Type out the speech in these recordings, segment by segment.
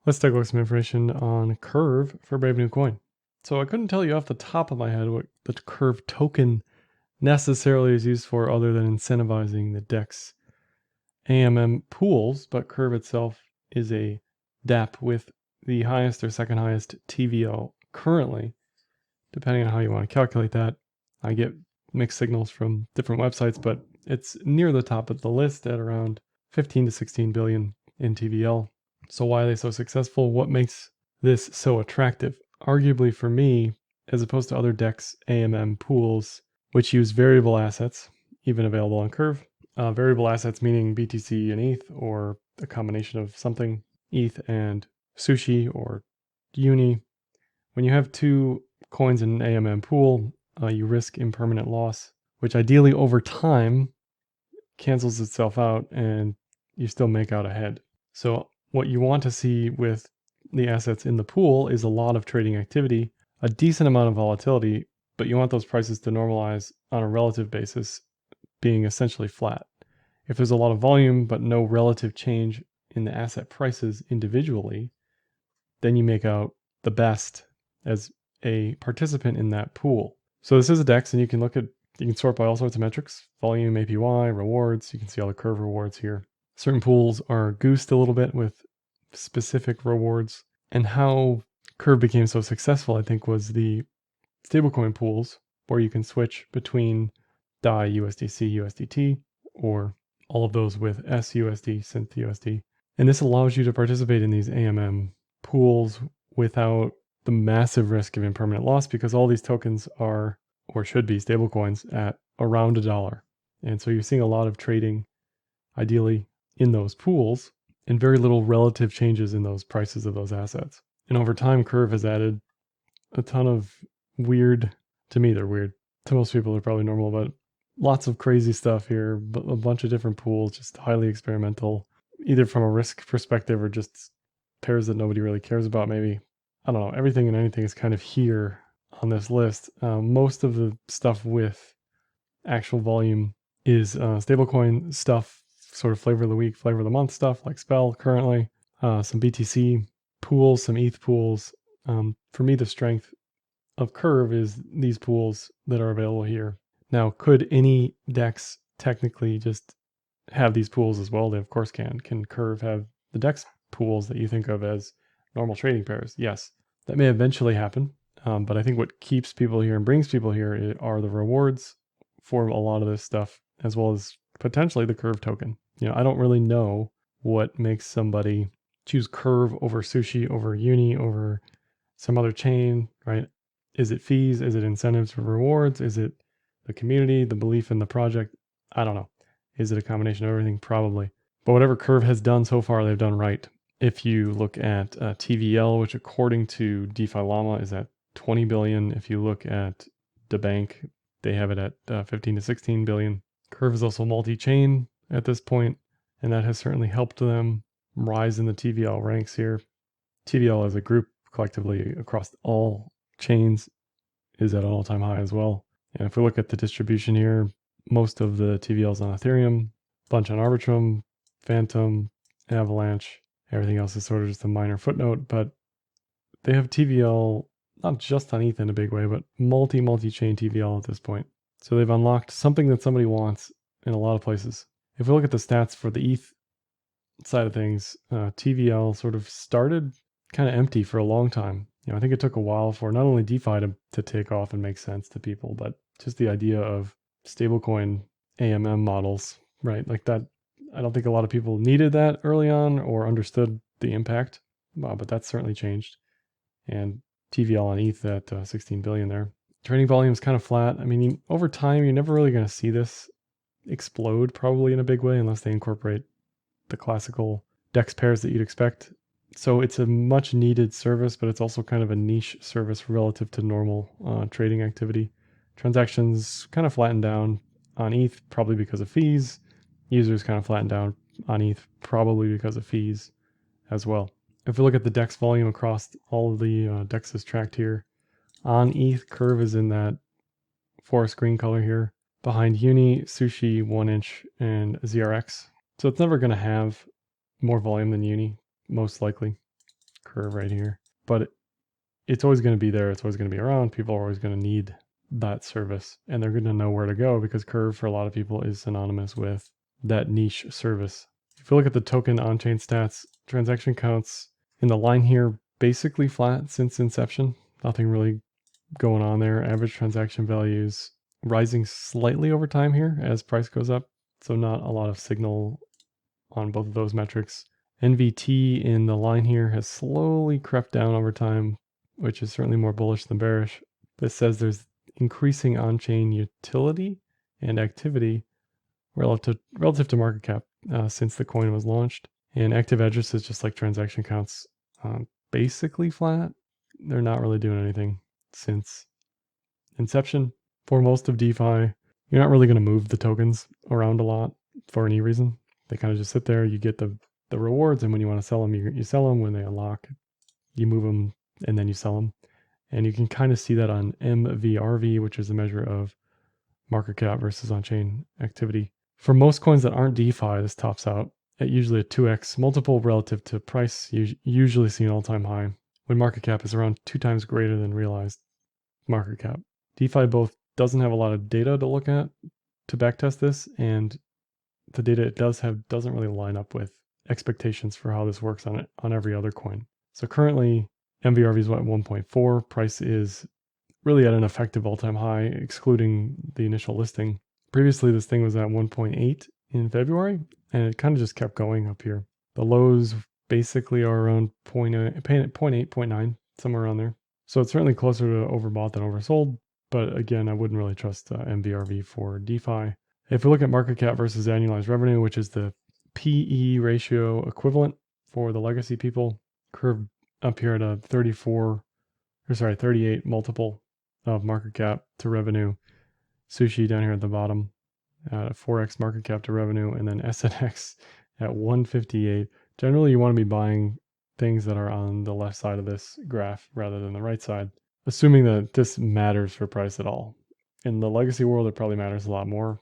Let's take a look at some information on Curve for BraveNewCoin. So I couldn't tell you off the top of my head what the Curve token necessarily is used for other than incentivizing the DEX AMM pools, but Curve itself is a DApp with the highest or second highest TVL currently, depending on how you want to calculate that. I get mixed signals from different websites, but it's near the top of the list at around 15 to 16 billion in TVL. So why are they so successful? What makes this so attractive? Arguably for me, as opposed to other DEX AMM pools, which use variable assets, even available on Curve. Variable assets meaning BTC and ETH, or a combination of something, ETH and Sushi or Uni. When you have two coins in an AMM pool, you risk impermanent loss, which ideally over time cancels itself out and you still make out ahead. So what you want to see with the assets in the pool is a lot of trading activity, a decent amount of volatility, but you want those prices to normalize on a relative basis, being essentially flat. If there's a lot of volume but no relative change in the asset prices individually, then you make out the best as a participant in that pool. So this is a DEX, and you can sort by all sorts of metrics: volume, APY, rewards. You can see all the Curve rewards here. Certain pools are goosed a little bit with specific rewards. And how Curve became so successful, I think, was the stablecoin pools, where you can switch between DAI, USDC, USDT, or all of those with SUSD, SynthUSD. And this allows you to participate in these AMM pools without the massive risk of impermanent loss, because all these tokens are, or should be, stablecoins at around $1. And so you're seeing a lot of trading, ideally, in those pools, and very little relative changes in those prices of those assets. And over time, Curve has added a ton of weird, to me they're weird, to most people they're probably normal, but lots of crazy stuff here, a bunch of different pools, just highly experimental, either from a risk perspective or just pairs that nobody really cares about maybe. I don't know, everything and anything is kind of here on this list. Most of the stuff with actual volume is stablecoin stuff, sort of flavor of the week, flavor of the month stuff like Spell currently, some BTC pools, some ETH pools. For me, the strength of Curve is these pools that are available here. Now, could any DEX technically just have these pools as well? They of course can. Can Curve have the DEX pools that you think of as normal trading pairs? Yes, that may eventually happen. But I think what keeps people here and brings people here are the rewards for a lot of this stuff, as well as potentially the Curve token. I don't really know what makes somebody choose Curve over Sushi, over Uni, over some other chain, right? Is it fees? Is it incentives for rewards? Is it the community, the belief in the project? I don't know. Is it a combination of everything? Probably. But whatever Curve has done so far, they've done right. If you look at TVL, which according to DeFi Llama is at 20 billion. If you look at the bank, they have it at 15 to 16 billion. Curve is also multi-chain at this point, and that has certainly helped them rise in the TVL ranks here. TVL as a group collectively across all chains is at an all-time high as well. And if we look at the distribution here, most of the TVLs on Ethereum, bunch on Arbitrum, Phantom, Avalanche. Everything else is sort of just a minor footnote, but they have TVL not just on ETH in a big way, but multi-chain TVL at this point. So they've unlocked something that somebody wants in a lot of places. If we look at the stats for the ETH side of things, TVL sort of started kind of empty for a long time. I think it took a while for not only DeFi to take off and make sense to people, but just the idea of stablecoin AMM models, right? Like that, I don't think a lot of people needed that early on or understood the impact, but that's certainly changed. And TVL on ETH at 16 billion there. Trading volume is kind of flat. I mean, over time, you're never really going to see this explode probably in a big way unless they incorporate the classical DEX pairs that you'd expect. So it's a much needed service, but it's also kind of a niche service relative to normal trading activity. Transactions kind of flattened down on ETH, probably because of fees. Users kind of flattened down on ETH, probably because of fees as well. If we look at the DEX volume across all of the DEXs tracked here, on ETH, Curve is in that forest green color here. Behind Uni, Sushi, 1inch, and ZRX. So it's never going to have more volume than Uni, most likely. curve right here. But it's always going to be there. It's always going to be around. People are always going to need that service, and they're going to know where to go because Curve for a lot of people is synonymous with that niche service. If you look at the token on-chain stats, transaction counts in the line here, basically flat since inception. Nothing really going on there. Average transaction values rising slightly over time here as price goes up. So not a lot of signal on both of those metrics. NVT in the line here has slowly crept down over time, which is certainly more bullish than bearish. This says there's increasing on-chain utility and activity relative to market cap since the coin was launched. And active addresses, just like transaction counts, basically flat. They're not really doing anything since inception. For most of DeFi, you're not really going to move the tokens around a lot for any reason. They kind of just sit there. You get the rewards, and when you want to sell them, you sell them. When they unlock, you move them, and then you sell them. And you can kind of see that on MVRV, which is a measure of market cap versus on-chain activity. For most coins that aren't DeFi, this tops out at usually a 2x multiple relative to price. You usually see an all-time high when market cap is around 2 times greater than realized market cap. DeFi both doesn't have a lot of data to look at to backtest this, and the data it does have doesn't really line up with expectations for how this works on every other coin. So currently, MVRV is what, 1.4. Price is really at an effective all-time high, excluding the initial listing. Previously, this thing was at 1.8 in February, and it kind of just kept going up here. The lows basically are around 0.8, 0.9, somewhere around there. So it's certainly closer to overbought than oversold. But again, I wouldn't really trust MVRV for DeFi. If we look at market cap versus annualized revenue, which is the PE ratio equivalent for the legacy people, curve up here at a 38 multiple of market cap to revenue. Sushi down here at the bottom at a 4x market cap to revenue, and then SNX at 158. Generally, you want to be buying things that are on the left side of this graph rather than the right side, assuming that this matters for price at all. In the legacy world, it probably matters a lot more.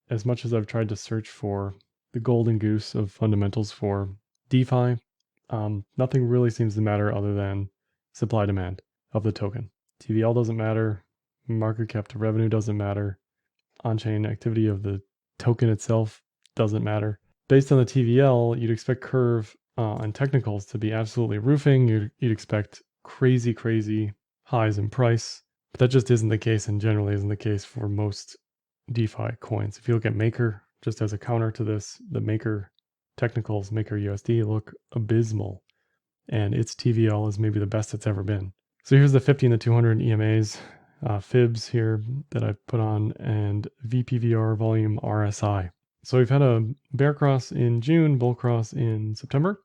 As much as I've tried to search for the golden goose of fundamentals for DeFi, nothing really seems to matter other than supply demand of the token. TVL doesn't matter. Market cap to revenue doesn't matter. On-chain activity of the token itself doesn't matter. Based on the TVL, you'd expect Curve and technicals to be absolutely roofing. You'd expect crazy highs in price, but that just isn't the case, and generally isn't the case for most DeFi coins. If you look at Maker, just as a counter to this, the Maker technicals, Maker USD, look abysmal, and its TVL is maybe the best it's ever been. So here's the 50 and the 200 EMAs, fibs here that I put on, and VPVR volume RSI. So we've had a bear cross in June, bull cross in September,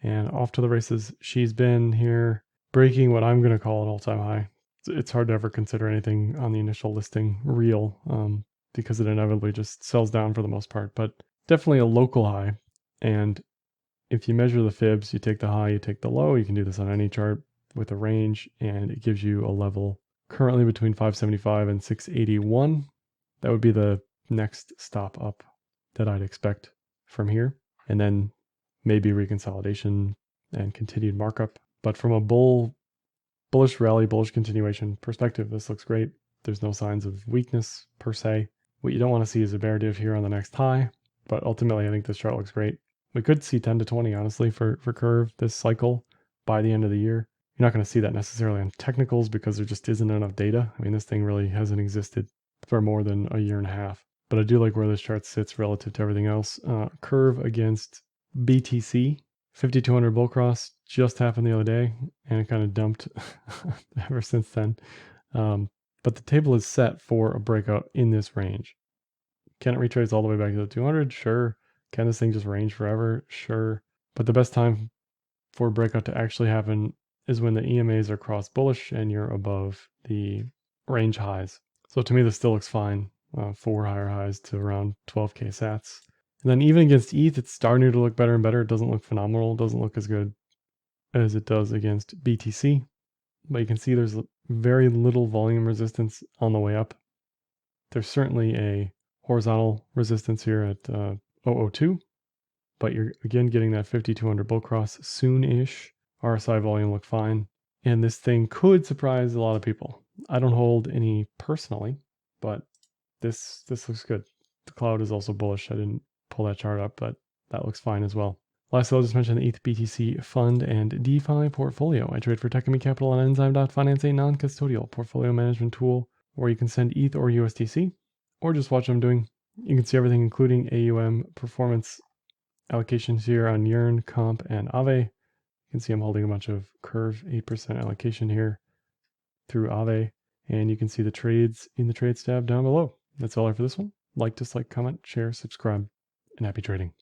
and off to the races she's been here, breaking what I'm going to call an all-time high. It's hard to ever consider anything on the initial listing real because it inevitably just sells down for the most part, but definitely a local high. And if you measure the fibs, you take the high, you take the low. You can do this on any chart with a range, and it gives you a level currently between 575 and 681. That would be the next stop up that I'd expect from here. And then maybe reconsolidation and continued markup. But from a bullish rally, bullish continuation perspective, this looks great. There's no signs of weakness per se. What you don't want to see is a bear div here on the next high. But ultimately, I think this chart looks great. We could see 10 to 20, honestly, for Curve this cycle by the end of the year. You're not going to see that necessarily on technicals because there just isn't enough data. I mean, this thing really hasn't existed for more than a year and a half. But I do like where this chart sits relative to everything else. Curve against BTC, 5200 bull cross just happened the other day, and it kind of dumped ever since then. But the table is set for a breakout in this range. Can it retrace all the way back to the 200? Sure. Can this thing just range forever? Sure. But the best time for a breakout to actually happen is when the EMAs are cross bullish and you're above the range highs. So to me, this still looks fine. 4 higher highs to around 12K sats. And then even against ETH, it's starting to look better and better. It doesn't look phenomenal. It doesn't look as good as it does against BTC. But you can see there's very little volume resistance on the way up. There's certainly a horizontal resistance here at 002. But you're again getting that 5200 bull cross soon-ish. RSI volume look fine. And this thing could surprise a lot of people. I don't hold any personally, but this looks good. The cloud is also bullish. I didn't pull that chart up, but that looks fine as well. Lastly, I'll just mention the ETH BTC fund and DeFi portfolio. I trade for Techemy Capital on Enzyme.finance, a non-custodial portfolio management tool where you can send ETH or USDC, or just watch what I'm doing. You can see everything, including AUM performance allocations here on Yearn, Comp, and Aave. You can see I'm holding a bunch of Curve 8% allocation here through Aave, and you can see the trades in the trades tab down below. That's all I have for this one. Like, dislike, comment, share, subscribe, and happy trading.